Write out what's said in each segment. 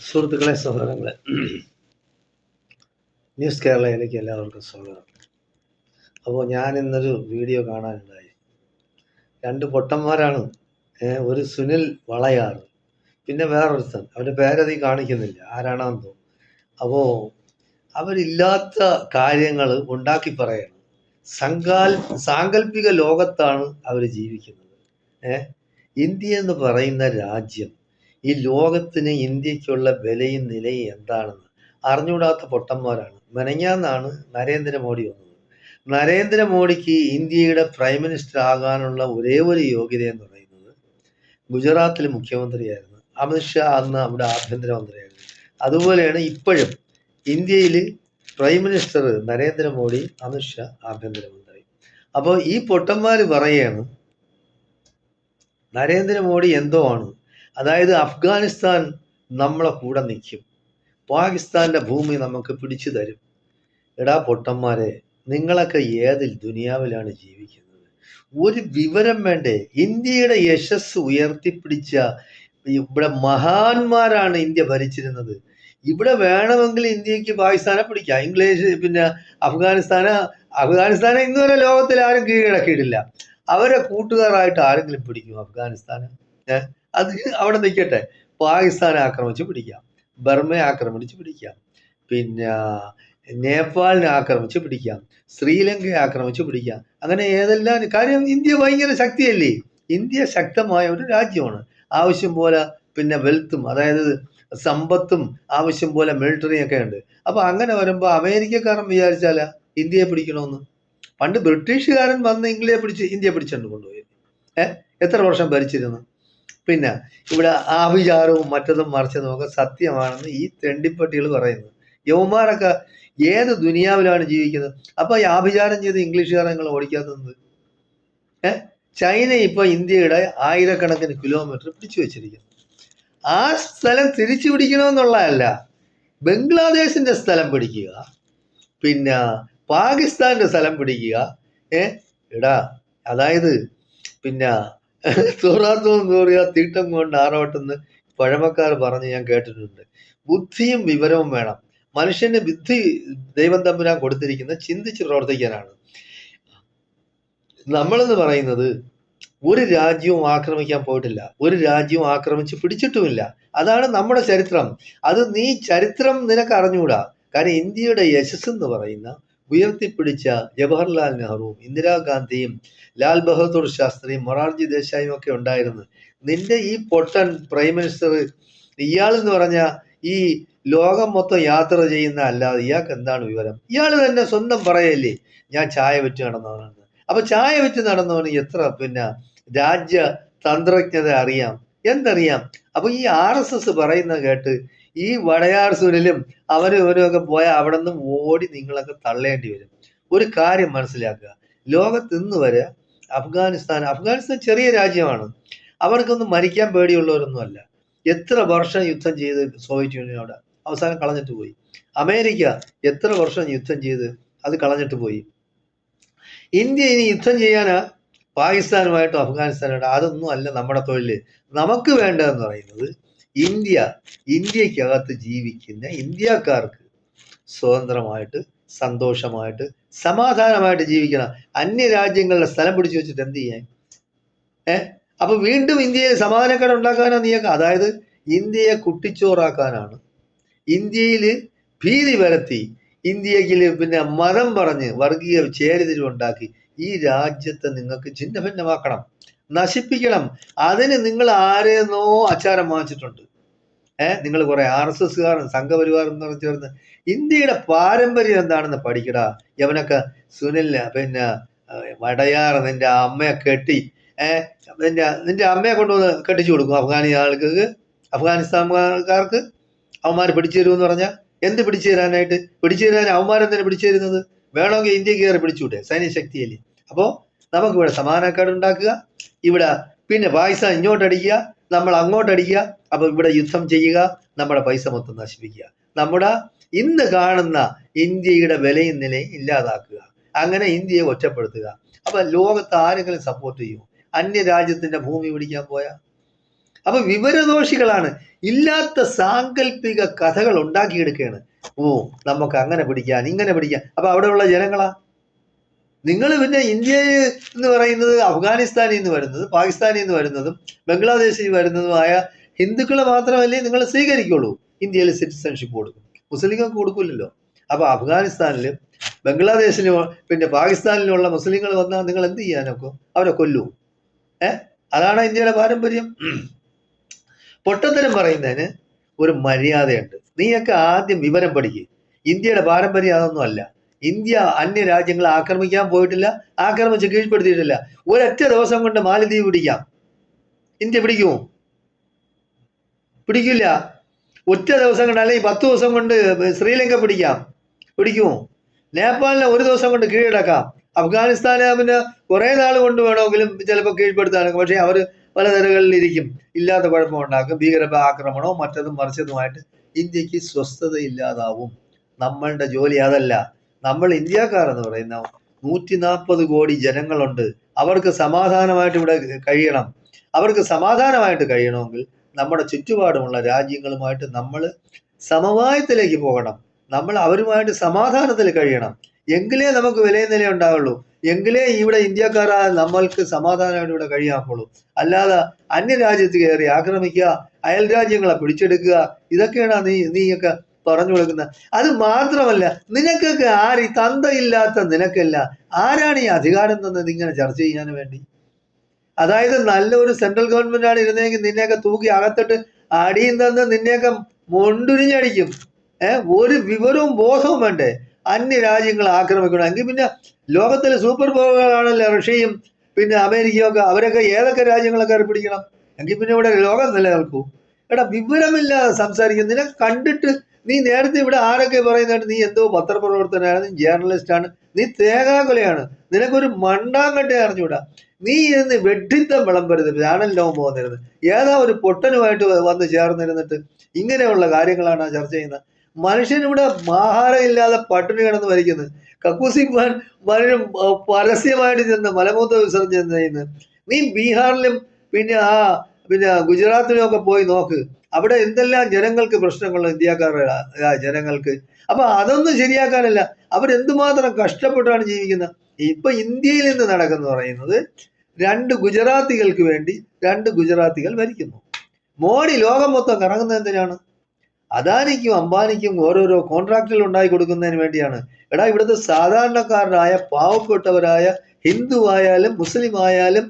സുഹൃത്തുക്കളെ, സഹോദരങ്ങളെ, ന്യൂസ് കേരളയിലേക്ക് എല്ലാവർക്കും സ്വാഗതം. അപ്പോൾ ഞാൻ ഇന്നൊരു വീഡിയോ കാണാനുണ്ടായി. രണ്ട് പൊട്ടന്മാരാണ്. ഒരു സുനിൽ വളയാർ, പിന്നെ വേറൊരുത്തൻ, അവൻ്റെ പേരതി കാണിക്കുന്നില്ല, ആരാണെന്നോ. അപ്പോൾ അവരില്ലാത്ത കാര്യങ്ങൾ ഉണ്ടാക്കി പറയണം. സാങ്കല്പിക ലോകത്താണ് അവർ ജീവിക്കുന്നത്. ഇന്ത്യ എന്ന് പറയുന്ന രാജ്യം, ഈ ലോകത്തിന് ഇന്ത്യക്കുള്ള വിലയും നിലയും എന്താണെന്ന് അറിഞ്ഞുകൂടാത്ത പൊട്ടന്മാരാണ്. മെനഞ്ഞാന്നാണ് നരേന്ദ്രമോദി വന്നത്. നരേന്ദ്രമോദിക്ക് ഇന്ത്യയുടെ പ്രൈം മിനിസ്റ്റർ ആകാനുള്ള ഒരേ ഒരു യോഗ്യത എന്ന് പറയുന്നത് ഗുജറാത്തിൽ മുഖ്യമന്ത്രിയായിരുന്നു. അമിത്ഷാ അന്ന് അവിടെ ആഭ്യന്തരമന്ത്രിയായിരുന്നു. അതുപോലെയാണ് ഇപ്പോഴും ഇന്ത്യയിൽ പ്രൈം മിനിസ്റ്റർ നരേന്ദ്രമോദി, അമിത്ഷാ ആഭ്യന്തരമന്ത്രി. അപ്പോൾ ഈ പൊട്ടന്മാർ പറയുകയാണ് നരേന്ദ്രമോദി എന്തോ ആണ്, അതായത് അഫ്ഗാനിസ്ഥാൻ നമ്മളെ കൂടെ നിൽക്കും, പാകിസ്ഥാന്റെ ഭൂമി നമുക്ക് പിടിച്ചു തരും. എടാ പൊട്ടന്മാരെ, നിങ്ങളൊക്കെ ഏതിൽ ദുനിയാവിലാണ് ജീവിക്കുന്നത്? ഒരു വിവരം വേണ്ടേ? ഇന്ത്യയുടെ യശസ് ഉയർത്തിപ്പിടിച്ച ഇവിടെ മഹാന്മാരാണ് ഇന്ത്യ ഭരിച്ചിരുന്നത്. ഇവിടെ വേണമെങ്കിൽ ഇന്ത്യക്ക് പാകിസ്ഥാനെ പിടിക്കാം, ഇംഗ്ലീഷ് പിന്നെ അഫ്ഗാനിസ്ഥാനെ ഇന്നുവരെ ലോകത്തിൽ ആരും കീഴടക്കിയിട്ടില്ല. അവരെ കൂട്ടുകാരായിട്ട് ആരെങ്കിലും പിടിക്കും അഫ്ഗാനിസ്ഥാന്? അത് അവിടെ നിൽക്കട്ടെ. പാകിസ്ഥാനെ ആക്രമിച്ച് പിടിക്കാം, ബർമയെ ആക്രമിച്ച് പിടിക്കാം, പിന്നെ നേപ്പാളിനെ ആക്രമിച്ച് പിടിക്കാം, ശ്രീലങ്കയെ ആക്രമിച്ച് പിടിക്കാം. അങ്ങനെ ഏതെല്ലാം കാര്യം, ഇന്ത്യ ഭയങ്കര ശക്തിയല്ലേ? ഇന്ത്യ ശക്തമായ ഒരു രാജ്യമാണ്. ആവശ്യം പോലെ പിന്നെ വെൽത്തും, അതായത് സമ്പത്തും, ആവശ്യം പോലെ മിലിറ്ററിയും ഒക്കെ ഉണ്ട്. അപ്പൊ അങ്ങനെ വരുമ്പോൾ അമേരിക്കക്കാരൻ വിചാരിച്ചാലാ ഇന്ത്യയെ പിടിക്കണമെന്ന്? പണ്ട് ബ്രിട്ടീഷുകാരൻ വന്ന് ഇന്ത്യയെ പിടിച്ചുകൊണ്ട് കൊണ്ടുപോയി. എത്ര വർഷം ഭരിച്ചിരുന്നു? പിന്നെ ഇവിടെ ആഭിചാരവും മറ്റതും മറിച്ചതും ഒക്കെ സത്യമാണെന്ന് ഈ തെണ്ടിപ്പട്ടികൾ പറയുന്നു. യവന്മാരൊക്കെ ഏത് ദുനിയാവിലാണ് ജീവിക്കുന്നത്? അപ്പൊ ഈ ആഭിചാരം ചെയ്ത് ഇംഗ്ലീഷുകാരെ നിങ്ങൾ ഓടിക്കാത്തത്? ചൈന ഇപ്പൊ ഇന്ത്യയുടെ ആയിരക്കണക്കിന് കിലോമീറ്റർ പിടിച്ചു വെച്ചിരിക്കുന്നു. ആ സ്ഥലം തിരിച്ചു പിടിക്കണമെന്നുള്ളതല്ല, ബംഗ്ലാദേശിന്റെ സ്ഥലം പിടിക്കുക, പിന്നെ പാകിസ്ഥാന്റെ സ്ഥലം പിടിക്കുക. എടാ, അതായത് പിന്നെ തോറാത്തോന്ന് തോറിയ തീട്ടം കൊണ്ട് ആറോട്ടെന്ന് പഴമക്കാർ പറഞ്ഞ് ഞാൻ കേട്ടിട്ടുണ്ട്. ബുദ്ധിയും വിവരവും വേണം. മനുഷ്യന് ബുദ്ധി ദൈവം തമ്പുരാൻ കൊടുത്തിരിക്കുന്നത് ചിന്തിച്ച് പ്രവർത്തിക്കാനാണ്. നമ്മളെന്ന് പറയുന്നത് ഒരു രാജ്യവും ആക്രമിക്കാൻ പോയിട്ടില്ല, ഒരു രാജ്യവും ആക്രമിച്ച് പിടിച്ചിട്ടുമില്ല. അതാണ് നമ്മുടെ ചരിത്രം. അത് നീ ചരിത്രം നിനക്ക് അറിഞ്ഞുകൂടാ. കാരണം ഇന്ത്യയുടെ യശസ് എന്ന് പറയുന്ന ഉയർത്തിപ്പിടിച്ച ജവഹർലാൽ നെഹ്റുവും ഇന്ദിരാഗാന്ധിയും ലാൽ ബഹദൂർ ശാസ്ത്രിയും മൊറാർജി ദേശായിയും ഒക്കെ ഉണ്ടായിരുന്നു. നിന്റെ ഈ പൊട്ടൻ പ്രൈം മിനിസ്റ്റർ ഇയാളെന്ന് പറഞ്ഞ ഈ ലോകം മൊത്തം യാത്ര ചെയ്യുന്ന അല്ലാതെ ഇയാൾക്ക് എന്താണ് വിവരം? ഇയാൾ തന്നെ സ്വന്തം പറയല്ലേ ഞാൻ ചായ വിറ്റ് നടന്നവനാണ്. അപ്പൊ ചായ വിറ്റ് നടന്നവന് എത്ര പിന്നെ രാജ്യ തന്ത്രജ്ഞത അറിയാം, എന്തറിയാം? അപ്പൊ ഈ RSS പറയുന്നത് കേട്ട് ഈ വടയാർ സുനിലും അവരും ഒക്കെ പോയാൽ അവിടെ നിന്ന് ഓടി നിങ്ങളൊക്കെ തള്ളേണ്ടി വരും. ഒരു കാര്യം മനസ്സിലാക്കുക, ലോകത്ത് ഇന്ന് വരെ അഫ്ഗാനിസ്ഥാൻ ചെറിയ രാജ്യമാണ്. അവർക്കൊന്നും മരിക്കാൻ പേടിയുള്ളവരൊന്നുമല്ല. എത്ര വർഷം യുദ്ധം ചെയ്ത് സോവിയറ്റ് യൂണിയനോട് അവസാനം കളഞ്ഞിട്ട് പോയി. അമേരിക്ക എത്ര വർഷം യുദ്ധം ചെയ്ത് അത് കളഞ്ഞിട്ട് പോയി. ഇന്ത്യ ഇനി യുദ്ധം ചെയ്യാനാ പാകിസ്ഥാനുമായിട്ടോ അഫ്ഗാനിസ്ഥാനായിട്ടോ? അതൊന്നും അല്ല നമ്മുടെ തൊഴില്. നമുക്ക് വേണ്ടതെന്ന് പറയുന്നത് ഇന്ത്യക്കകത്ത് ജീവിക്കുന്ന ഇന്ത്യക്കാർക്ക് സ്വതന്ത്രമായിട്ട്, സന്തോഷമായിട്ട്, സമാധാനമായിട്ട് ജീവിക്കണം. അന്യ രാജ്യങ്ങളുടെ സ്ഥലം പിടിച്ചു വെച്ചിട്ട് എന്ത് ചെയ്യാൻ? അപ്പൊ വീണ്ടും ഇന്ത്യയിൽ സമാധാനക്കേട് ഉണ്ടാക്കാനാണ് നീയൊക്കെ. അതായത് ഇന്ത്യയെ കുട്ടിച്ചോറാക്കാനാണ്, ഇന്ത്യയിൽ ഭീതി പരത്തി, ഇന്ത്യയിൽ പിന്നെ മതം പറഞ്ഞ് വർഗീയ ചേരിതിരിവുണ്ടാക്കി ഈ രാജ്യത്തെ നിങ്ങൾക്ക് ഛിന്നഭിന്നമാക്കണം, നശിപ്പിക്കണം. അതിന് നിങ്ങൾ ആരെന്നോ അച്ചാരം വാങ്ങിച്ചിട്ടുണ്ട്. നിങ്ങൾ കുറെ RSSകാരും സംഘപരിവാറും ചേർന്ന് ഇന്ത്യയുടെ പാരമ്പര്യം എന്താണെന്ന് പഠിക്കടാ. യവനൊക്കെ സുനിൽ പിന്നെ വടയാർ നിന്റെ അമ്മയെ കെട്ടി നിന്റെ അമ്മയെ കൊണ്ടുവന്ന് കെട്ടിച്ചു കൊടുക്കും അഫ്ഗാനിസ്ഥാൻകാർക്ക്. അവന്മാർ പിടിച്ചു തരുമെന്ന് പറഞ്ഞാൽ എന്ത് പിടിച്ചു തരാനായിട്ട്? പിടിച്ചു തരാൻ അവന്മാരെന്തിനാണ് പിടിച്ചു തരുന്നത്? വേണമെങ്കിൽ ഇന്ത്യ കയറി പിടിച്ചുകൂടെ? സൈന്യശക്തിയല്ലേ. അപ്പോൾ നമുക്കിവിടെ സമാധാനക്കേട് ഉണ്ടാക്കുക, ഇവിടെ പിന്നെ പാകിസ്ഥാൻ ഇങ്ങോട്ടടിക്കുക, നമ്മൾ അങ്ങോട്ടടിക്കുക. അപ്പൊ ഇവിടെ യുദ്ധം ചെയ്യുക, നമ്മുടെ പൈസ മൊത്തം നശിപ്പിക്കുക, നമ്മുടെ ഇന്ന് കാണുന്ന ഇന്ത്യയുടെ വിലയും നിലയും ഇല്ലാതാക്കുക, അങ്ങനെ ഇന്ത്യയെ ഒറ്റപ്പെടുത്തുക. അപ്പൊ ലോകത്ത് ആരെങ്കിലും സപ്പോർട്ട് ചെയ്യുമോ? അന്യ രാജ്യത്തിന്റെ ഭൂമി പിടിക്കാൻ പോയാൽ അപ്പൊ വിവരദോഷികളാണ്, ഇല്ലാത്ത സാങ്കല്പിക കഥകൾ ഉണ്ടാക്കിയെടുക്കുകയാണ്. ഓ, നമുക്ക് അങ്ങനെ പിടിക്കാൻ ഇങ്ങനെ പിടിക്കാൻ. അപ്പൊ അവിടെയുള്ള ജനങ്ങളാ, നിങ്ങൾ പിന്നെ ഇന്ത്യ എന്ന് പറയുന്നത് അഫ്ഗാനിസ്ഥാനിൽ നിന്ന് വരുന്നത്, പാകിസ്ഥാനിൽ നിന്ന് വരുന്നതും ബംഗ്ലാദേശിൽ വരുന്നതുമായ ഹിന്ദുക്കളെ മാത്രമല്ലേ നിങ്ങൾ സ്വീകരിക്കുള്ളൂ. ഇന്ത്യയിൽ സിറ്റിസൺഷിപ്പ് കൊടുക്കും, മുസ്ലിങ്ങൾക്ക് കൊടുക്കില്ലല്ലോ. അപ്പൊ അഫ്ഗാനിസ്ഥാനിലും ബംഗ്ലാദേശിലും പിന്നെ പാകിസ്ഥാനിലുള്ള മുസ്ലിങ്ങൾ വന്നാൽ നിങ്ങൾ എന്ത് ചെയ്യാനൊക്കെ? അവരെ കൊല്ലൂ. അതാണ് ഇന്ത്യയുടെ പാരമ്പര്യം. പൊട്ടത്തരം പറയുന്നതിന് ഒരു മര്യാദയുണ്ട്. നീയൊക്കെ ആദ്യം വിവരം പഠിക്കുക. ഇന്ത്യയുടെ പാരമ്പര്യം അതൊന്നും അല്ല. ഇന്ത്യ അന്യ രാജ്യങ്ങളെ ആക്രമിക്കാൻ പോയിട്ടില്ല, ആക്രമിച്ച് കീഴ്പ്പെടുത്തിയിട്ടില്ല. ഒരൊറ്റ ദിവസം കൊണ്ട് മാലദ്വീപ് പിടിക്കാം. ഇന്ത്യ പിടിക്കുമോ? പിടിക്കില്ല. ഒറ്റ ദിവസം കൊണ്ട്, അല്ലെങ്കിൽ 10 ദിവസം കൊണ്ട് ശ്രീലങ്ക പിടിക്കുമോ? നേപ്പാളിനെ ഒരു ദിവസം കൊണ്ട് കീഴടക്കാം. അഫ്ഗാനിസ്ഥാനെ പിന്നെ കുറെ നാൾ കൊണ്ട് വേണമെങ്കിലും ചിലപ്പോൾ കീഴ്പ്പെടുത്താനൊക്കെ. പക്ഷെ അവർ പലതരങ്ങളിലിരിക്കും, ഇല്ലാത്ത കുഴപ്പമുണ്ടാക്കും, ഭീകര ആക്രമണവും മറ്റതും മറിച്ചതുമായിട്ട് ഇന്ത്യക്ക് സ്വസ്ഥത ഇല്ലാതാവും. നമ്മളുടെ ജോലി അതല്ല. നമ്മൾ ഇന്ത്യക്കാർ എന്ന് പറയുന്ന 140 കോടി ജനങ്ങളുണ്ട്. അവർക്ക് സമാധാനമായിട്ട് ഇവിടെ കഴിയണം. അവർക്ക് സമാധാനമായിട്ട് കഴിയണമെങ്കിൽ നമ്മുടെ ചുറ്റുപാടുമുള്ള രാജ്യങ്ങളുമായിട്ട് നമ്മൾ സമവായത്തിലേക്ക് പോകണം. നമ്മൾ അവരുമായിട്ട് സമാധാനത്തിൽ കഴിയണം. എങ്കിലേ നമുക്ക് വിലയും നില ഉണ്ടാവുള്ളൂ. എങ്കിലേ ഇവിടെ ഇന്ത്യക്കാരായ നമ്മൾക്ക് സമാധാനമായിട്ട് ഇവിടെ കഴിയാക്കുള്ളൂ. അല്ലാതെ അന്യരാജ്യത്ത് കയറി ആക്രമിക്കുക, അയൽ രാജ്യങ്ങളെ പിടിച്ചെടുക്കുക, ഇതൊക്കെയാണ് നീയൊക്കെ പറഞ്ഞു കൊടുക്കുന്നത്. അത് മാത്രമല്ല, നിനക്കൊക്കെ ആര്, തന്തയില്ലാത്ത നിനക്കല്ല ആരാണ് ഈ അധികാരം തന്നത് ഇങ്ങനെ ചർച്ച ചെയ്യാൻ വേണ്ടി? അതായത് നല്ലൊരു സെൻട്രൽ ഗവൺമെന്റ് ആണ് ഇരുന്നെങ്കിൽ നിന്നെയൊക്കെ തൂക്കി അകത്തിട്ട് അടിയും തന്ന് നിന്നെയൊക്കെ മൊണ്ടുരിഞ്ഞടിക്കും. ഒരു വിവരവും ബോധവും വേണ്ടേ? അന്യ രാജ്യങ്ങളെ ആക്രമിക്കണം എങ്കിൽ പിന്നെ ലോകത്തിലെ സൂപ്പർ പവറുകളാണല്ലോ റഷ്യയും പിന്നെ അമേരിക്കയും ഒക്കെ. അവരൊക്കെ ഏതൊക്കെ രാജ്യങ്ങളെ കയറി പിടിക്കണം എങ്കിൽ പിന്നെ ഇവിടെ ലോകം നിലനിൽക്കൂ? എടാ, വിവരമില്ലാതെ സംസാരിക്കും. നിനക്ക് കണ്ടിട്ട് നീ നേരത്തെ ഇവിടെ ആരൊക്കെ പറയുന്നതായിട്ട് നീ എന്തോ പത്രപ്രവർത്തനാണ്, നീ ജേർണലിസ്റ്റാണ്, നീ തേങ്ങാകൊലയാണ്, നിനക്കൊരു മണ്ടാങ്കട്ടെ അറിഞ്ഞൂടാ. നീ ഇന്ന് വെഡ്ഢിത്തം വിളമ്പരുത്, ചാനലിലാവും പോകുന്നിരുന്നത്. ഏതാ ഒരു പൊട്ടനുമായിട്ട് വന്ന് ചേർന്നിരുന്നിട്ട് ഇങ്ങനെയുള്ള കാര്യങ്ങളാണ് ചർച്ച ചെയ്യുന്നത്. മനുഷ്യനിവിടെ ആഹാരം ഇല്ലാതെ പട്ടിണി കിടന്ന് മരിക്കുന്നത്. കക്കൂസി മനുഷ്യൻ പരസ്യമായിട്ട് ചെന്ന് മലമൂത്ര വിസർജനം ചെയ്യുന്നത്. നീ ബീഹാറിലും പിന്നെ ഗുജറാത്തിലും ഒക്കെ പോയി നോക്ക്. അവിടെ എന്തെല്ലാം ജനങ്ങൾക്ക് പ്രശ്നങ്ങളുള്ള ഇന്ത്യക്കാരുടെ ജനങ്ങൾക്ക്. അപ്പൊ അതൊന്നും ശരിയാക്കാനല്ല, അവരെന്തുമാത്രം കഷ്ടപ്പെട്ടാണ് ജീവിക്കുന്നത്. ഇപ്പൊ ഇന്ത്യയിൽ നിന്ന് നടക്കുന്നു പറയുന്നത് 2 ഗുജറാത്തികൾക്ക് വേണ്ടി 2 ഗുജറാത്തികൾ ഭരിക്കുന്നു. മോഡി ലോകം മൊത്തം കറങ്ങുന്നത് എന്തിനാണ്? അദാനിക്കും അംബാനിക്കും ഓരോരോ കോൺട്രാക്റ്റുകൾ ഉണ്ടാക്കി കൊടുക്കുന്നതിന് വേണ്ടിയാണ്. എടാ, ഇവിടുത്തെ സാധാരണക്കാരനായ പാവപ്പെട്ടവരായ ഹിന്ദു ആയാലും മുസ്ലിം ആയാലും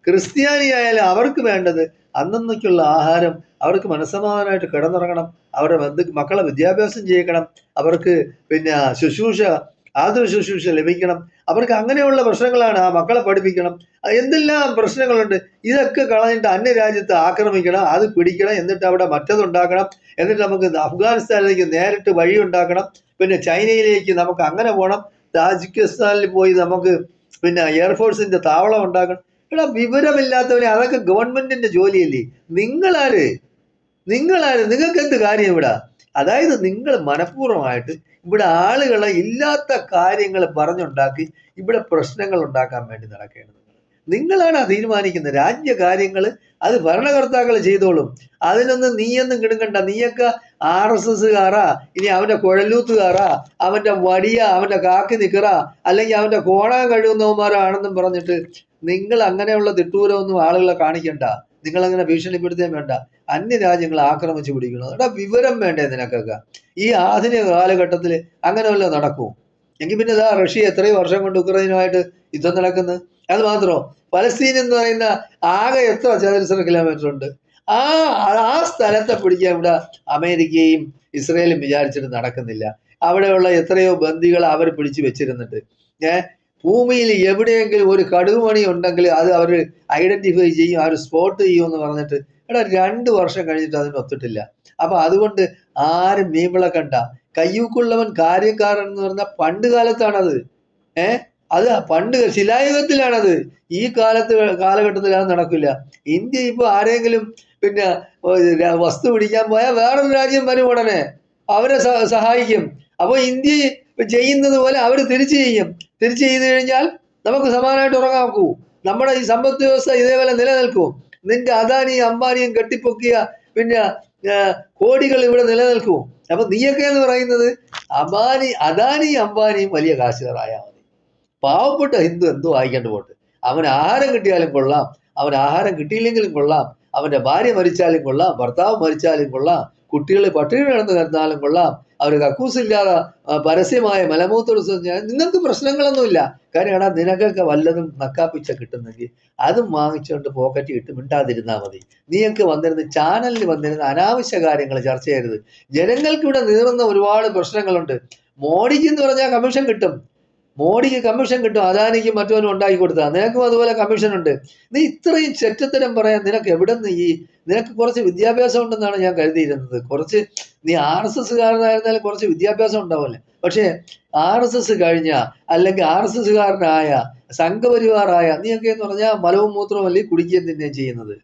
ക്രിസ്ത്യാനി ആയാലും അവർക്ക് വേണ്ടത് അന്നന്നേക്കുള്ള ആഹാരം, അവർക്ക് മനസ്സമാധാനമായിട്ട് കിടന്നുറങ്ങണം, അവരുടെ മക്കളെ വിദ്യാഭ്യാസം ചെയ്യിക്കണം, അവർക്ക് പിന്നെ ആതുര ശുശ്രൂഷ ലഭിക്കണം. അവർക്ക് അങ്ങനെയുള്ള പ്രശ്നങ്ങളാണ്. ആ മക്കളെ പഠിപ്പിക്കണം. എന്തെല്ലാം പ്രശ്നങ്ങളുണ്ട്. ഇതൊക്കെ കളഞ്ഞിട്ട് അന്യരാജ്യത്ത് ആക്രമിക്കണം, അത് പിടിക്കണം, എന്നിട്ട് അവിടെ മറ്റതുണ്ടാക്കണം, എന്നിട്ട് നമുക്ക് അഫ്ഗാനിസ്ഥാനിലേക്ക് നേരിട്ട് വഴി ഉണ്ടാക്കണം, പിന്നെ ചൈനയിലേക്ക് നമുക്ക് അങ്ങനെ പോകണം, താജിക്കിസ്ഥാനിൽ പോയി നമുക്ക് പിന്നെ എയർഫോഴ്സിന്റെ താവളം ഉണ്ടാക്കണം. എടാ, വിവരമില്ലാത്തവരെ, അതൊക്കെ ഗവൺമെന്റിന്റെ ജോലിയല്ലേ? നിങ്ങളാര്? നിങ്ങൾക്ക് എന്ത് കാര്യം ഇവിടെ? അതായത് നിങ്ങൾ മനഃപൂർവ്വമായിട്ട് ഇവിടെ ആളുകളെ ഇല്ലാത്ത കാര്യങ്ങൾ പറഞ്ഞുണ്ടാക്കി ഇവിടെ പ്രശ്നങ്ങൾ ഉണ്ടാക്കാൻ വേണ്ടി നടക്കുകയാണ്. നിങ്ങളാണ് തീരുമാനിക്കുന്നത്. രാജ്യകാര്യങ്ങൾ അത് ഭരണകർത്താക്കൾ ചെയ്തോളും. അതിനൊന്നും നീയൊന്നും കിടുക്കണ്ട. നീയൊക്കെ RSSകാരാ, ഇനി അവന്റെ കുഴലൂത്തുകാരാ, അവന്റെ വടിയ, അവന്റെ കാക്കി നിക്കറാ, അല്ലെങ്കിൽ അവന്റെ കോണാൻ കഴിയുന്നവന്മാരാണെന്നും പറഞ്ഞിട്ട് നിങ്ങൾ അങ്ങനെയുള്ള തിട്ടൂരമൊന്നും ആളുകളെ കാണിക്കണ്ട. നിങ്ങളങ്ങനെ ഭീഷണിപ്പെടുത്തുകയും വേണ്ട. അന്യരാജ്യങ്ങളെ ആക്രമിച്ച് പിടിക്കണം. എടാ, വിവരം വേണ്ടേ നിനക്കൊക്കെ? ഈ ആധുനിക കാലഘട്ടത്തിൽ അങ്ങനെ വല്ലതും നടക്കുമോ? എങ്കിൽ പിന്നെ ഇതാ റഷ്യ എത്രയോ വർഷം കൊണ്ട് ഉക്രൈനുമായിട്ട് യുദ്ധം നടക്കുന്നത്. അത് മാത്രമോ, പലസ്തീൻ എന്ന് പറയുന്ന ആകെ എത്ര ചതുരശ്ര കിലോമീറ്റർ ഉണ്ട്? ആ സ്ഥലത്തെ പിടിക്കാൻ ഇവിടെ അമേരിക്കയും ഇസ്രയേലും വിചാരിച്ചിട്ട് നടക്കുന്നില്ല. അവിടെയുള്ള എത്രയോ ബന്ദികൾ അവർ പിടിച്ചു വെച്ചിരുന്നിട്ട് ഭൂമിയിൽ എവിടെയെങ്കിലും ഒരു കടുകുമണി ഉണ്ടെങ്കിൽ അത് അവർ ഐഡന്റിഫൈ ചെയ്യും, അവർ സ്പോട്ട് ചെയ്യുമെന്ന് പറഞ്ഞിട്ട് 2 വർഷം കഴിഞ്ഞിട്ട് അതിനൊത്തിട്ടില്ല. അപ്പൊ അതുകൊണ്ട് ആരും മീൻവിളക്കണ്ട. കയ്യൂക്കുള്ളവൻ കാര്യക്കാരൻ എന്ന് പറഞ്ഞാൽ പണ്ട് കാലത്താണത്. അത് പണ്ട് ശിലായുഗത്തിലാണത്. ഈ കാലഘട്ടത്തിൽ അത് നടക്കില്ല. ഇന്ത്യ ഇപ്പൊ ആരെങ്കിലും പിന്നെ വസ്തു പിടിക്കാൻ പോയാൽ വേറൊരു രാജ്യം വരും ഉടനെ, അവരെ സഹായിക്കും. അപ്പൊ ഇന്ത്യ ചെയ്യുന്നത് പോലെ അവർ തിരിച്ചു ചെയ്ത് കഴിഞ്ഞാൽ നമുക്ക് സമാനമായിട്ട് ഉറങ്ങാക്കൂ. നമ്മുടെ ഈ സമ്പദ് വ്യവസ്ഥ ഇതേപോലെ നിലനിൽക്കും. നിന്റെ അദാനിയും അംബാനിയും കെട്ടിപ്പൊക്കിയ പിന്നെ കോടികൾ ഇവിടെ നിലനിൽക്കും. അപ്പൊ നീയൊക്കെ എന്ന് പറയുന്നത് അദാനിയും അംബാനിയും വലിയ കാശുകാരായാൽ മതി. പാവപ്പെട്ട ഹിന്ദു എന്തോ ആയിക്കൊണ്ട് പോട്ട്. അവന് ആഹാരം കിട്ടിയാലും കൊള്ളാം, അവൻ ആഹാരം കിട്ടിയില്ലെങ്കിലും കൊള്ളാം, അവന്റെ ഭാര്യ മരിച്ചാലും കൊള്ളാം, ഭർത്താവ് മരിച്ചാലും കൊള്ളാം, കുട്ടികൾ പട്ടിണി കിടന്ന് കിടന്നാലും കൊള്ളാം, അവർ കക്കൂസില്ലാതെ പരസ്യമായ മലമൂത്ര വിസർജനം, നിങ്ങൾക്ക് പ്രശ്നങ്ങളൊന്നുമില്ല. കാര്യം എടാ നിനക്കൊക്കെ വല്ലതും നക്കാപ്പിച്ച കിട്ടുന്നെങ്കിൽ അതും വാങ്ങിച്ചുകൊണ്ട് പോക്കറ്റ് ഇട്ട് മിണ്ടാതിരുന്നാൽ മതി. നീയൊക്കെ വന്നിരുന്ന് ചാനലിൽ വന്നിരുന്ന അനാവശ്യ കാര്യങ്ങൾ ചർച്ച ചെയ്യരുത്. ജനങ്ങൾക്ക് ഇവിടെ നീറുന്ന ഒരുപാട് പ്രശ്നങ്ങളുണ്ട്. മോഡിക്ക് എന്ന് പറഞ്ഞാൽ കമ്മീഷൻ കിട്ടും, മോഡിക്ക് കമ്മീഷൻ കിട്ടും, അദാനിക്കും മറ്റവനും ഉണ്ടാക്കി കൊടുത്താൽ നിനക്കും അതുപോലെ കമ്മീഷൻ ഉണ്ട്. നീ ഇത്രയും ചെറ്റത്തരം പറയാൻ നിനക്ക് എവിടെ നിന്ന് നിനക്ക് കുറച്ച് വിദ്യാഭ്യാസം ഉണ്ടെന്നാണ് ഞാൻ കരുതിയിരുന്നത്. കുറച്ച് നീ RSS കാരനായിരുന്നാലും കുറച്ച് വിദ്യാഭ്യാസം ഉണ്ടാവില്ലേ. പക്ഷേ RSS കഴിഞ്ഞ അല്ലെങ്കിൽ RSS കാരനായ സംഘപരിവാറായ നീയൊക്കെ എന്ന് പറഞ്ഞാൽ മലവും മൂത്രവും അല്ലേ കുടിക്കുകയും തന്നെയാണ് ചെയ്യുന്നത്,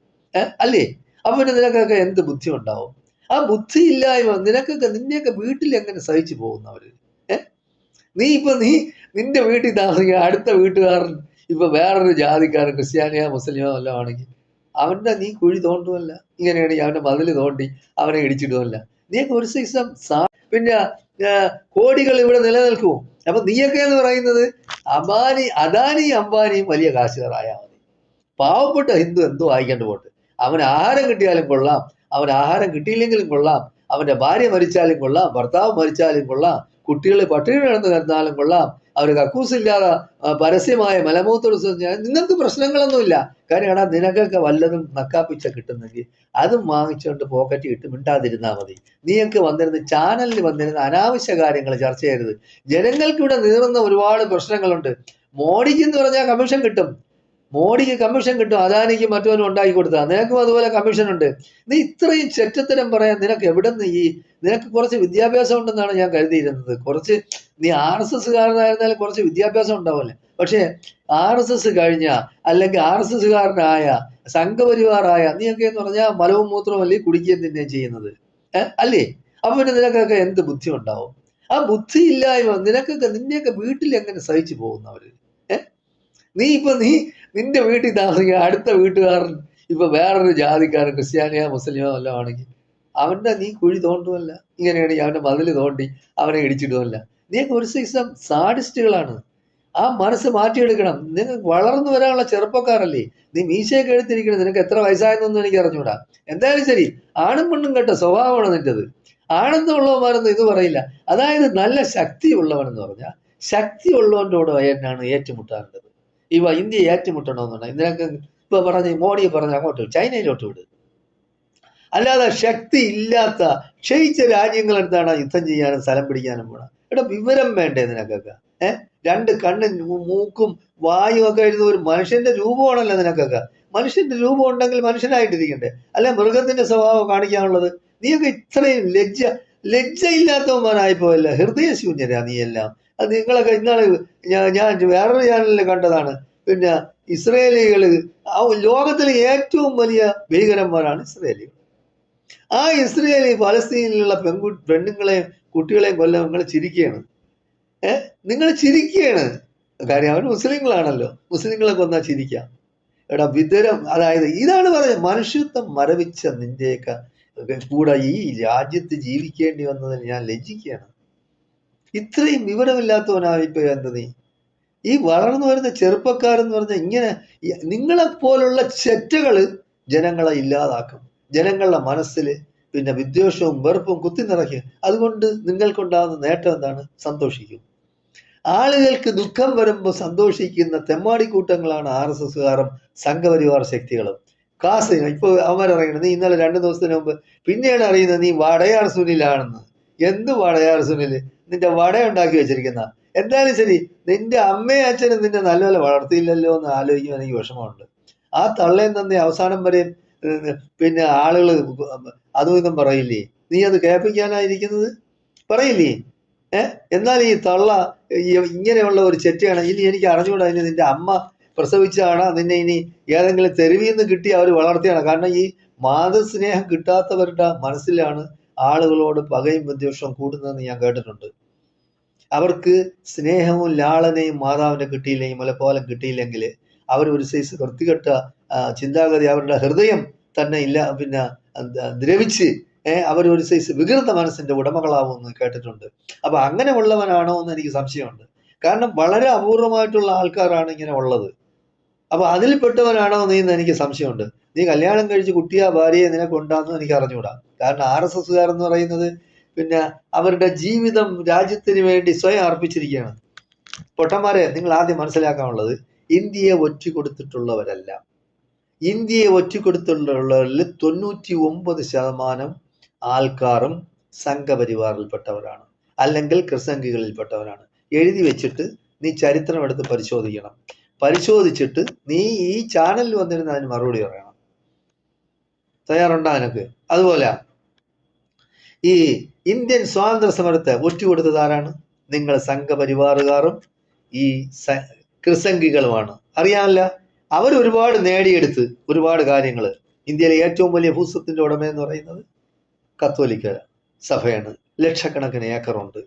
അല്ലേ? അപ്പൊ പിന്നെ നിനക്കൊക്കെ എന്ത് ബുദ്ധി ഉണ്ടാവും? ആ ബുദ്ധി ഇല്ലായ്മ നിന്റെയൊക്കെ വീട്ടിൽ എങ്ങനെ സഹിച്ചു പോകുന്നവര്? നീ നിന്റെ വീട്ടിൽ താമസിക്കുക, അടുത്ത വീട്ടുകാരൻ ഇപ്പൊ വേറൊരു ജാതിക്കാരൻ ക്രിസ്ത്യാനിയോ മുസ്ലിമോ വല്ലതും ആണെങ്കിൽ അവന്റെ നീ കുഴി തോണ്ടുമല്ല, ഇങ്ങനെയാണെങ്കിൽ അവന്റെ മതില് തോണ്ടി അവനെ ഇടിച്ചിടുമല്ല. നീയൊക്കെ ഒരു സൈസം പിന്നെ കോടികൾ ഇവിടെ നിലനിൽക്കും. അപ്പൊ നീയൊക്കെ എന്ന് പറയുന്നത് അദാനിയും അംബാനിയും വലിയ കാശുകാരായാൽ മതി. പാവപ്പെട്ട ഹിന്ദു എന്തോ ആയിക്കൊണ്ട് പോട്ട്. അവന് ആഹാരം കിട്ടിയാലും കൊള്ളാം, അവൻ ആഹാരം കിട്ടിയില്ലെങ്കിലും കൊള്ളാം, അവന്റെ ഭാര്യ മരിച്ചാലും കൊള്ളാം, ഭർത്താവ് മരിച്ചാലും കൊള്ളാം, കുട്ടികൾ പട്ടിണി കിടന്ന് കിടന്നാലും കൊള്ളാം, അവർ കക്കൂസില്ലാതെ പരസ്യമായ മലമൂത്ര വിസർജനം, നിങ്ങൾക്ക് പ്രശ്നങ്ങളൊന്നുമില്ല. കാര്യം എടാ നിനക്കൊക്കെ വല്ലതും നക്കാപ്പിച്ച കിട്ടുന്നെങ്കിൽ അതും വാങ്ങിച്ചുകൊണ്ട് പോക്കറ്റ് ഇട്ട് മിണ്ടാതിരുന്നാൽ മതി. നീയൊക്കെ വന്നിരുന്ന് ചാനലിൽ വന്നിരുന്ന അനാവശ്യ കാര്യങ്ങൾ ചർച്ച ചെയ്യരുത്. ജനങ്ങൾക്ക് ഇവിടെ നീറുന്ന ഒരുപാട് പ്രശ്നങ്ങളുണ്ട്. മോഡിക്ക് എന്ന് പറഞ്ഞാൽ കമ്മീഷൻ കിട്ടും, മോഡിക്ക് കമ്മീഷൻ കിട്ടും, അദാനിക്കും മറ്റവനും ഉണ്ടാക്കി കൊടുത്താൽ നിനക്കും അതുപോലെ കമ്മീഷൻ ഉണ്ട്. നീ ഇത്രയും ചെറ്റത്തരം പറയാൻ നിനക്ക് എവിടെ നിന്ന് നിനക്ക് കുറച്ച് വിദ്യാഭ്യാസം ഉണ്ടെന്നാണ് ഞാൻ കരുതിയിരുന്നത്. കുറച്ച് നീ RSS കാരനായിരുന്നാലും കുറച്ച് വിദ്യാഭ്യാസം ഉണ്ടാവില്ലേ. പക്ഷേ RSS കഴിഞ്ഞ അല്ലെങ്കിൽ RSS കാരനായ സംഘപരിവാറായ നീയൊക്കെ എന്ന് പറഞ്ഞാൽ മലവും മൂത്രവും അല്ലേ കുടിക്കുകയും തന്നെയാണ് ചെയ്യുന്നത്, അല്ലേ? അപ്പൊ പിന്നെ നിനക്കൊക്കെ എന്ത് ബുദ്ധി ഉണ്ടാവും? ആ ബുദ്ധി ഇല്ലായ്മ നിന്റെയൊക്കെ വീട്ടിൽ എങ്ങനെ സഹിച്ചു പോകുന്നവര്? നീ നിന്റെ വീട്ടിൽ താമസിക്കുക, അടുത്ത വീട്ടുകാരൻ ഇപ്പൊ വേറൊരു ജാതിക്കാരൻ ക്രിസ്ത്യാനിയോ മുസ്ലിമോ വല്ലതും ആണെങ്കിൽ അവന്റെ നീ കുഴി തോണ്ടുമല്ല, ഇങ്ങനെയാണെങ്കിൽ അവന്റെ മതില് തോണ്ടി അവനെ ഇടിച്ചിടുമല്ല. നീയൊക്കെ ഒരു സൈസം സാഡിസ്റ്റുകളാണ്. ആ മനസ്സ് മാറ്റിയെടുക്കണം. നിങ്ങൾ വളർന്നു വരാനുള്ള ചെറുപ്പക്കാരല്ലേ. നീ മീശയൊക്കെ എടുത്തിരിക്കണം. നിനക്ക് എത്ര വയസ്സായെന്നൊന്നും എനിക്ക് അറിഞ്ഞൂടാ. എന്തായാലും ശരി, ആണും പെണ്ണും കേട്ട സ്വഭാവമാണ് നിന്റേത്. ആണെന്നുള്ളവന്മാരൊന്നും ഇത് പറയില്ല. അതായത് നല്ല ശക്തിയുള്ളവൻ എന്ന് പറഞ്ഞാൽ ശക്തിയുള്ളവൻ്റെ കൂടെ എന്നാണ് ഏറ്റുമുട്ടാറുള്ളത്. ഇന്ത്യ ഏറ്റുമുട്ടണമെന്നുണ്ട് നിനക്ക് ഇപ്പൊ പറഞ്ഞ് മോഡിയെ പറഞ്ഞ് അങ്ങോട്ട് ചൈനയിലോട്ട് വിട്. അല്ലാതെ ശക്തി ഇല്ലാത്ത ക്ഷയിച്ച രാജ്യങ്ങളെടുത്താണ് യുദ്ധം ചെയ്യാനും സ്ഥലം പിടിക്കാനും പോണം. ഇവിടെ വിവരം വേണ്ടേ നിനക്കൊക്കെ? രണ്ട് കണ്ണും മൂക്കും വായും ഒക്കെ എഴുതുന്ന ഒരു മനുഷ്യന്റെ രൂപമാണല്ലോ നിനക്കൊക്കെ. മനുഷ്യന്റെ രൂപം ഉണ്ടെങ്കിൽ മനുഷ്യനായിട്ടിരിക്കണ്ടേ, അല്ലെ മൃഗത്തിന്റെ സ്വഭാവം കാണിക്കാനുള്ളത്? നീയൊക്കെ ഇത്രയും ലജ്ജയില്ലാത്തവന്മാരായിപ്പോയല്ല, ഹൃദയശൂന്യരാ നീ എല്ലാം. അത് നിങ്ങളൊക്കെ ഇന്നാള് ഞാൻ വേറൊരു ചാനലിൽ കണ്ടതാണ്. പിന്നെ ഇസ്രയേലികള് ലോകത്തിലെ ഏറ്റവും വലിയ ഭീകരന്മാരാണ് ഇസ്രയേലികൾ. ആ ഇസ്രയേലി ഫലസ്തീനിലുള്ള പെണ്ണുങ്ങളെയും കുട്ടികളെയും കൊല്ലം നിങ്ങൾ ചിരിക്കുകയാണ്. നിങ്ങൾ ചിരിക്കുകയാണ്. കാര്യം അവർ മുസ്ലിങ്ങളാണല്ലോ. മുസ്ലിങ്ങളെ കൊന്നാ ചിരിക്കാം. എടാ വിതരം, അതായത് ഇതാണ് പറയുന്നത്, മനുഷ്യത്വം മരവിച്ച നിന്റെയൊക്കെ കൂടെ ഈ രാജ്യത്ത് ജീവിക്കേണ്ടി വന്നതിൽ ഞാൻ ലജ്ജിക്കുകയാണ്. ഇത്രയും വിവരമില്ലാത്തവനായിപ്പോ എന്ത് നീ? ഈ വളർന്നു വരുന്ന ചെറുപ്പക്കാരെന്ന് പറഞ്ഞാൽ ഇങ്ങനെ നിങ്ങളെപ്പോലുള്ള ചെറ്റകള് ജനങ്ങളെ ഇല്ലാതാക്കും. ജനങ്ങളുടെ മനസ്സിൽ പിന്നെ വിദ്വേഷവും വെറുപ്പും കുത്തി നിറയ്ക്കും. അതുകൊണ്ട് നിങ്ങൾക്കുണ്ടാകുന്ന നേട്ടം എന്താണ്? സന്തോഷിക്കും. ആളുകൾക്ക് ദുഃഖം വരുമ്പോൾ സന്തോഷിക്കുന്ന തെമ്മാടിക്കൂട്ടങ്ങളാണ് RSSകാരും സംഘപരിവാർ ശക്തികളും. കാസിന് ഇപ്പൊ അവരറിയണം. നീ ഇന്നലെ 2 ദിവസത്തിന് മുമ്പ് പിന്നെയാണ് അറിയുന്നത് നീ വടയാർ സുനിലാണെന്ന്. എന്ത് വടയാർ സുനില്? നിന്റെ വട ഉണ്ടാക്കി വെച്ചിരിക്കുന്ന. എന്തായാലും ശരി, നിന്റെ അമ്മയും അച്ഛനും നിന്നെ നല്ലപോലെ വളർത്തിയില്ലല്ലോ എന്ന് ആലോചിക്കുമ്പോൾ എനിക്ക് വിഷമമുണ്ട്. ആ തള്ളയും തന്നെ അവസാനം വരെ പിന്നെ ആളുകൾ അതും ഇതും പറയില്ലേ? നീ അത് കേൾപ്പിക്കാനായിരിക്കുന്നത്? പറയില്ലേ? എന്നാൽ ഈ തള്ള ഇങ്ങനെയുള്ള ഒരു ചെറ്റയാണ്. ഇനി എനിക്ക് അറിഞ്ഞുകൂടാ, ഇനി നിന്റെ അമ്മ പ്രസവിച്ചാണ്, നിന്നെ ഇനി ഏതെങ്കിലും തെരുവിൽ നിന്ന് കിട്ടി അവർ വളർത്തിയാണ്. കാരണം ഈ മാതൃസ്നേഹം കിട്ടാത്തവരുടെ മനസ്സിലാണ് ആളുകളോട് പകയും വിദ്വേഷവും കൂടുന്നതെന്ന് ഞാൻ കേട്ടിട്ടുണ്ട്. അവർക്ക് സ്നേഹവും ലാളനയും മാതാവിനെ കിട്ടിയില്ലെങ്കിൽ, മുലപ്പോലം കിട്ടിയില്ലെങ്കിൽ അവർ ഒരു സൈസ് വൃത്തികെട്ട ചിന്താഗതി, അവരുടെ ഹൃദയം തന്നെ ഇല്ല, പിന്നെ ദ്രവിച്ച് അവർ ഒരു സൈസ് വികൃത മനസ്സിന്റെ ഉടമകളാവുമെന്ന് കേട്ടിട്ടുണ്ട്. അപ്പൊ അങ്ങനെ ഉള്ളവനാണോ എന്ന് എനിക്ക് സംശയമുണ്ട്. കാരണം വളരെ അപൂർവമായിട്ടുള്ള ആൾക്കാരാണ് ഇങ്ങനെ ഉള്ളത്. അപ്പൊ അതിൽപ്പെട്ടവനാണോ നീ എന്ന് എനിക്ക് സംശയമുണ്ട്. നീ കല്യാണം കഴിച്ച് കുട്ടിയാ ഭാര്യയെ നിനക്ക് ഉണ്ടാകുന്നു എനിക്ക് അറിഞ്ഞുകൂടാ. കാരണം RSSകാർ എന്ന് പറയുന്നത് പിന്നെ അവരുടെ ജീവിതം രാജ്യത്തിന് വേണ്ടി സ്വയം അർപ്പിച്ചിരിക്കുകയാണ്. പൊട്ടന്മാരെ, നിങ്ങൾ ആദ്യം മനസ്സിലാക്കാനുള്ളത്, ഇന്ത്യയെ ഒറ്റിക്കൊടുത്തിട്ടുള്ളവരല്ല. ഇന്ത്യയെ ഒറ്റിക്കൊടുത്തിട്ടുള്ളവരിൽ 99% ആൾക്കാരും സംഘപരിവാറിൽപ്പെട്ടവരാണ്, അല്ലെങ്കിൽ ക്രിസംഖികളിൽപ്പെട്ടവരാണ്. എഴുതി വെച്ചിട്ട് നീ ചരിത്രം എടുത്ത് പരിശോധിക്കണം. പരിശോധിച്ചിട്ട് നീ ഈ ചാനലിൽ വന്നിരുന്ന് അതിന് മറുപടി പറയണം. തയ്യാറുണ്ടോ നിനക്ക്? അതുപോലെ ഈ ഇന്ത്യൻ സ്വാതന്ത്ര്യ സമരത്തെ ഒറ്റുകൊടുത്തത് ആരാണ്? നിങ്ങൾ സംഘപരിവാറുകാരും ഈ ക്രിസംഖികളുമാണ്. അറിയാമല്ല, അവർ ഒരുപാട് നേടിയെടുത്ത് ഒരുപാട് കാര്യങ്ങൾ. ഇന്ത്യയിലെ ഏറ്റവും വലിയ ഭൂസ്വത്തിന്റെ ഉടമയെന്ന് പറയുന്നത് കത്തോലിക്ക സഭയാണ്. ലക്ഷക്കണക്കിന് ഏക്കറുണ്ട്.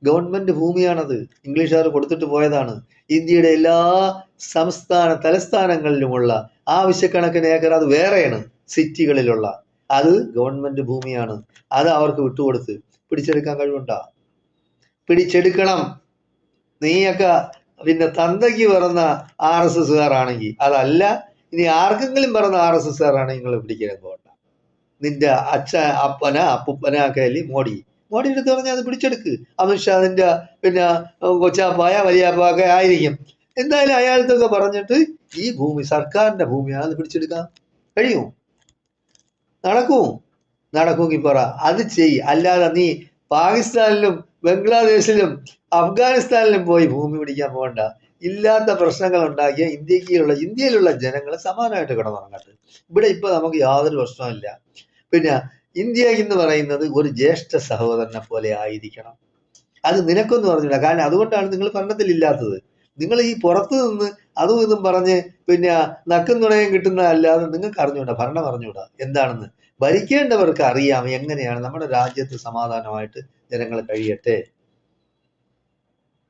ഗവൺമെന്റ് ഭൂമിയാണത്. ഇംഗ്ലീഷുകാർ കൊടുത്തിട്ട് പോയതാണ്. ഇന്ത്യയുടെ എല്ലാ തലസ്ഥാനങ്ങളിലുമുള്ള ആവശ്യക്കണക്കിന് ഏക്കർ അത് വേറെയാണ്. സിറ്റികളിലുള്ള അത് ഗവൺമെന്റ് ഭൂമിയാണ്. അത് അവർക്ക് വിട്ടുകൊടുത്ത് പിടിച്ചെടുക്കാൻ കഴിവുണ്ടോ? പിടിച്ചെടുക്കണം. നീയൊക്കെ പിന്നെ തന്തയ്ക്ക് പിറന്ന RSSകാരാണെങ്കിൽ, അതല്ല ഇനി ആർക്കെങ്കിലും പിറന്ന RSSകാരാണെങ്കിൽ നിങ്ങൾ പിടിക്കാൻ പോകണ്ട. നിന്റെ അപ്പൂപ്പന ഒക്കെ അല്ലേ മോഡി എടുത്ത് പറഞ്ഞാൽ അത് പിടിച്ചെടുക്ക്. അമിത്ഷാ അതിന്റെ പിന്നെ കൊച്ചാപ്പായ വലിയാപ്പൊക്കെ ആയിരിക്കും. എന്തായാലും അയാൾക്കൊക്കെ പറഞ്ഞിട്ട് ഈ ഭൂമി സർക്കാരിന്റെ ഭൂമിയാണ്, അത് പിടിച്ചെടുക്കാൻ കഴിയും? നടക്കുമെങ്കിൽ പറ, അത് ചെയ്. അല്ലാതെ നീ പാകിസ്ഥാനിലും ബംഗ്ലാദേശിലും അഫ്ഗാനിസ്ഥാനിലും പോയി ഭൂമി പിടിക്കാൻ പോകണ്ട. ഇല്ലാത്ത പ്രശ്നങ്ങൾ ഉണ്ടാക്കിയ ഇന്ത്യയിലുള്ള ജനങ്ങളെ സമാനമായിട്ട് കിടന്നുറങ്ങട്ടെ. ഇവിടെ ഇപ്പൊ നമുക്ക് യാതൊരു പ്രശ്നമില്ല. പിന്നെ ഇന്ത്യ എന്ന് പറയുന്നത് ഒരു ജ്യേഷ്ഠ സഹോദരനെ പോലെ ആയിരിക്കണം. അത് നിനക്കൊന്നും പറഞ്ഞില്ല. കാരണം അതുകൊണ്ടാണ് നിങ്ങൾ ഭരണത്തിലില്ലാത്തത്. നിങ്ങൾ ഈ പുറത്തു നിന്ന് അതും ഇതും പറഞ്ഞ് പിന്നെ നക്കും തുണയും കിട്ടുന്നതല്ലാതെ നിങ്ങൾക്ക് അറിഞ്ഞൂടാ, ഭരണം അറിഞ്ഞൂടാ എന്താണെന്ന്. ഭരിക്കേണ്ടവർക്ക് അറിയാം എങ്ങനെയാണ് നമ്മുടെ രാജ്യത്ത് സമാധാനമായിട്ട് ജനങ്ങൾ കഴിയട്ടെ.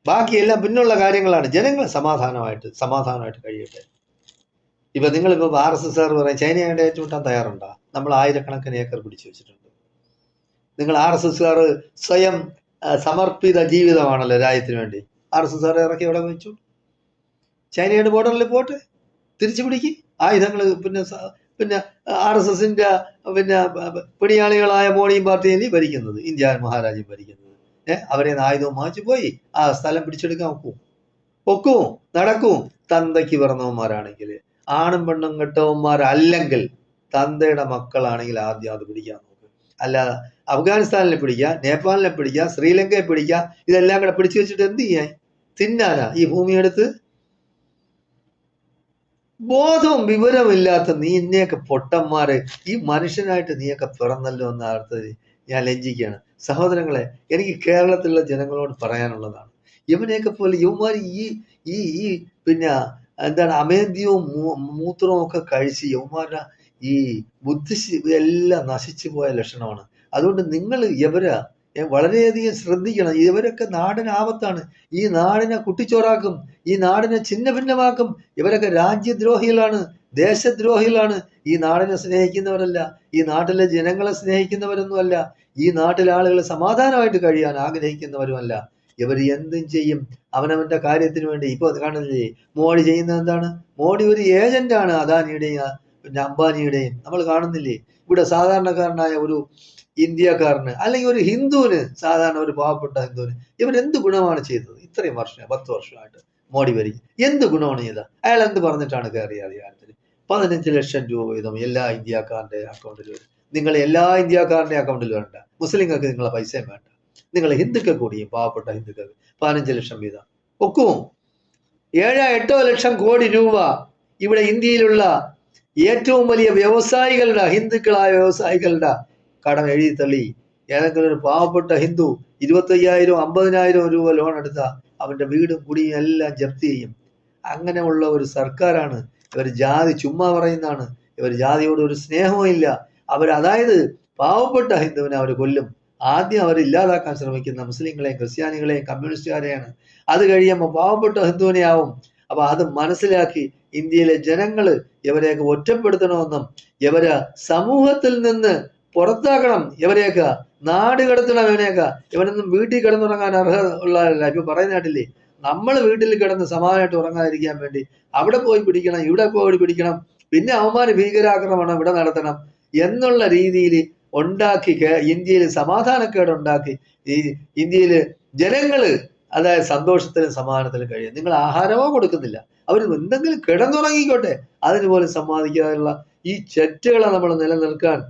ബാക്കിയെല്ലാം പിന്നുള്ള കാര്യങ്ങളാണ്. ജനങ്ങൾ സമാധാനമായിട്ട് കഴിയട്ടെ. ഇപ്പൊ നിങ്ങളിപ്പോ RSSകാർ പറയും ചൈനയായിട്ട് ഏറ്റുമുട്ടാൻ തയ്യാറുണ്ടോ? നമ്മൾ ആയിരക്കണക്കിന് ഏക്കർ പിടിച്ചു വെച്ചിട്ടുണ്ട്. നിങ്ങൾ RSSകാർ സ്വയം സമർപ്പിത ജീവിതമാണല്ലോ രാജ്യത്തിന് വേണ്ടി. RSSകാർ ഇറക്കി എവിടെ വെച്ചു? ചൈനയുടെ ബോർഡറിൽ പോട്ടെ, തിരിച്ചു പിടിക്ക് ആയുധങ്ങൾ. പിന്നെ RSSന്റെ പിന്നെ പിടിയാളികളായ മോഡിയും പാർട്ടിയല്ലേ ഭരിക്കുന്നത്, ഇന്ത്യ മഹാരാജ്യം ഭരിക്കുന്നത്. അവരെ ആയുധവും വാങ്ങിച്ചു പോയി ആ സ്ഥലം പിടിച്ചെടുക്കാൻ ഒക്കും, നടക്കും. തന്തയ്ക്ക് പിറന്നവന്മാരാണെങ്കിൽ, ആണും പെണ്ണും കെട്ടവന്മാരല്ലെങ്കിൽ തന്തയുടെ മക്കളാണെങ്കിൽ ആദ്യം അത് പിടിക്കാൻ നോക്കും. അല്ലാതെ അഫ്ഗാനിസ്ഥാനിലെ പിടിക്കുക, നേപ്പാളിനെ പിടിക്കുക, ശ്രീലങ്കയെ പിടിക്കുക, ഇതെല്ലാം കൂടെ പിടിച്ചു വെച്ചിട്ട് എന്ത് ചെയ്യാൻ? തിന്നാനാ ഈ ഭൂമിയെടുത്ത്? ബോധവും വിവരമില്ലാത്ത ഇന്നെയൊക്കെ പൊട്ടന്മാര്, ഈ മനുഷ്യനായിട്ട് നീയൊക്കെ പിറന്നല്ലോ എന്ന അർത്ഥത്തിൽ ഞാൻ ലജ്ജിക്കുകയാണ്. സഹോദരങ്ങളെ, എനിക്ക് കേരളത്തിലുള്ള ജനങ്ങളോട് പറയാനുള്ളതാണ്, ഇവനെയൊക്കെ പോലെ യുവമാർ ഈ പിന്നെ എന്താണ് അമേദ്യവും മൂത്രവും ഒക്കെ കഴിച്ച് യൗമാരുടെ ഈ ബുദ്ധി എല്ലാം നശിച്ചു പോയ ലക്ഷണമാണ്. അതുകൊണ്ട് നിങ്ങൾ ഇവരെ വളരെയധികം ശ്രദ്ധിക്കണം. ഇവരൊക്കെ നാടിന് ആപത്താണ്. ഈ നാടിനെ കുട്ടിച്ചോറാക്കും, ഈ നാടിനെ ഛിന്ന ഭിന്നമാക്കും. ഇവരൊക്കെ രാജ്യദ്രോഹികളാണ്, ദേശദ്രോഹികളാണ്. ഈ നാടിനെ സ്നേഹിക്കുന്നവരല്ല, ഈ നാട്ടിലെ ജനങ്ങളെ സ്നേഹിക്കുന്നവരൊന്നുമല്ല, ഈ നാട്ടിലെ ആളുകൾ സമാധാനമായിട്ട് കഴിയാൻ ആഗ്രഹിക്കുന്നവരുമല്ല. ഇവർ എന്തും ചെയ്യും അവനവന്റെ കാര്യത്തിന് വേണ്ടി. ഇപ്പൊ കാണുന്നില്ലേ മോഡി ചെയ്യുന്നത് എന്താണ്? മോഡി ഒരു ഏജന്റാണ് അദാനിയുടെയും പിന്നെ അംബാനിയുടെയും. നമ്മൾ കാണുന്നില്ലേ ഇവിടെ സാധാരണക്കാരനായ ഒരു ഇന്ത്യക്കാരന് അല്ലെങ്കിൽ ഒരു ഹിന്ദുവിന്, സാധാരണ ഒരു പാവപ്പെട്ട ഹിന്ദുവിന് ഇവൻ എന്ത് ഗുണമാണ് ചെയ്തത്? ഇത്രയും 10 വർഷമായിട്ട് മോഡി ഭരിക്കും. എന്ത് ഗുണമാണ് ചെയ്തത്? അയാൾ എന്ത് പറഞ്ഞിട്ടാണ് കയറിയ അധികാരത്തിൽ? 15 ലക്ഷം രൂപ വീതം എല്ലാ ഇന്ത്യക്കാരന്റെ അക്കൗണ്ടിൽ വരും. നിങ്ങൾ എല്ലാ ഇന്ത്യക്കാരന്റെ അക്കൗണ്ടിൽ വേണ്ട, മുസ്ലിങ്ങൾക്ക് നിങ്ങളെ പൈസയും വേണ്ട, നിങ്ങൾ ഹിന്ദുക്കൾ കൂടിയും പാവപ്പെട്ട ഹിന്ദുക്കൾക്ക് 15 ലക്ഷം വീതം ഒക്കും. 7-8 ലക്ഷം കോടി രൂപ ഇവിടെ ഇന്ത്യയിലുള്ള ഏറ്റവും വലിയ വ്യവസായികളുടെ, ഹിന്ദുക്കളായ വ്യവസായികളുടെ കടം എഴുതി തള്ളി. ഏതെങ്കിലും ഒരു പാവപ്പെട്ട ഹിന്ദു 25,000 50,000 രൂപ ലോൺ എടുത്ത അവന്റെ വീടും കുടിയും എല്ലാം ജപ്തി ചെയ്യും. അങ്ങനെയുള്ള ഒരു സർക്കാരാണ്. ഇവർ ജാതി ചുമ്മാ പറയുന്നതാണ്. ഇവർ ജാതിയോട് ഒരു സ്നേഹവും ഇല്ല. അതായത് പാവപ്പെട്ട ഹിന്ദുവിനെ അവർ കൊല്ലും. ആദ്യം അവർ ഇല്ലാതാക്കാൻ ശ്രമിക്കുന്ന മുസ്ലിങ്ങളെയും ക്രിസ്ത്യാനികളെയും കമ്മ്യൂണിസ്റ്റുകാരെയാണ്. അത് കഴിയുമ്പോൾ പാവപ്പെട്ട ഹിന്ദുവിനെ ആവും. അപ്പൊ അത് മനസ്സിലാക്കി ഇന്ത്യയിലെ ജനങ്ങള് ഇവരെയൊക്കെ ഒറ്റപ്പെടുത്തണമെന്നും ഇവരെ സമൂഹത്തിൽ നിന്ന് പുറത്താക്കണം, ഇവരെയൊക്കെ നാട് കടത്തണം, ഇവനൊന്നും വീട്ടിൽ കിടന്നുറങ്ങാൻ അർഹത ഉള്ളതല്ല. ഇപ്പൊ പറയുന്ന കേട്ടില്ലേ, നമ്മൾ വീട്ടിൽ കിടന്ന് സമാധാനമായിട്ട് ഉറങ്ങാതിരിക്കാൻ വേണ്ടി അവിടെ പോയി പിടിക്കണം, ഇവിടെ പോയി പിടിക്കണം, പിന്നെ അവന്മാര് ഭീകരാക്രമണം ഇവിടെ നടത്തണം എന്നുള്ള രീതിയിൽ ഉണ്ടാക്കി ഇന്ത്യയിൽ സമാധാനക്കേട് ഉണ്ടാക്കി ഈ ഇന്ത്യയില് ജനങ്ങള് അതായത് സന്തോഷത്തിലും സമാധാനത്തിലും കഴിയും. നിങ്ങൾ ആഹാരമോ കൊടുക്കുന്നില്ല, അവർ എന്തെങ്കിലും കിടന്നുറങ്ങിക്കോട്ടെ, അതിന് പോലും സമ്മതിക്കാനുള്ള ഈ ചെറ്റുകളെ നമ്മൾ നിലനിൽക്കാൻ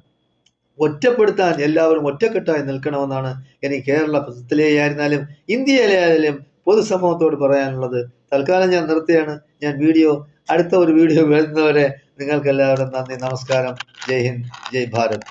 ഒറ്റപ്പെടുത്താൻ എല്ലാവരും ഒറ്റക്കെട്ടായി നിൽക്കണമെന്നാണ് എനിക്ക് കേരളത്തിലെ ആയിരുന്നാലും ഇന്ത്യയിലെ ആയാലും പൊതുസമൂഹത്തോട് പറയാനുള്ളത്. തൽക്കാലം ഞാൻ നിർത്തുകയാണ്. അടുത്ത ഒരു വീഡിയോ വരുന്നവരെ നിങ്ങൾക്ക് എല്ലാവരും നന്ദി, നമസ്കാരം, ജയ് ഹിന്ദ്, ജയ് ഭാരത്.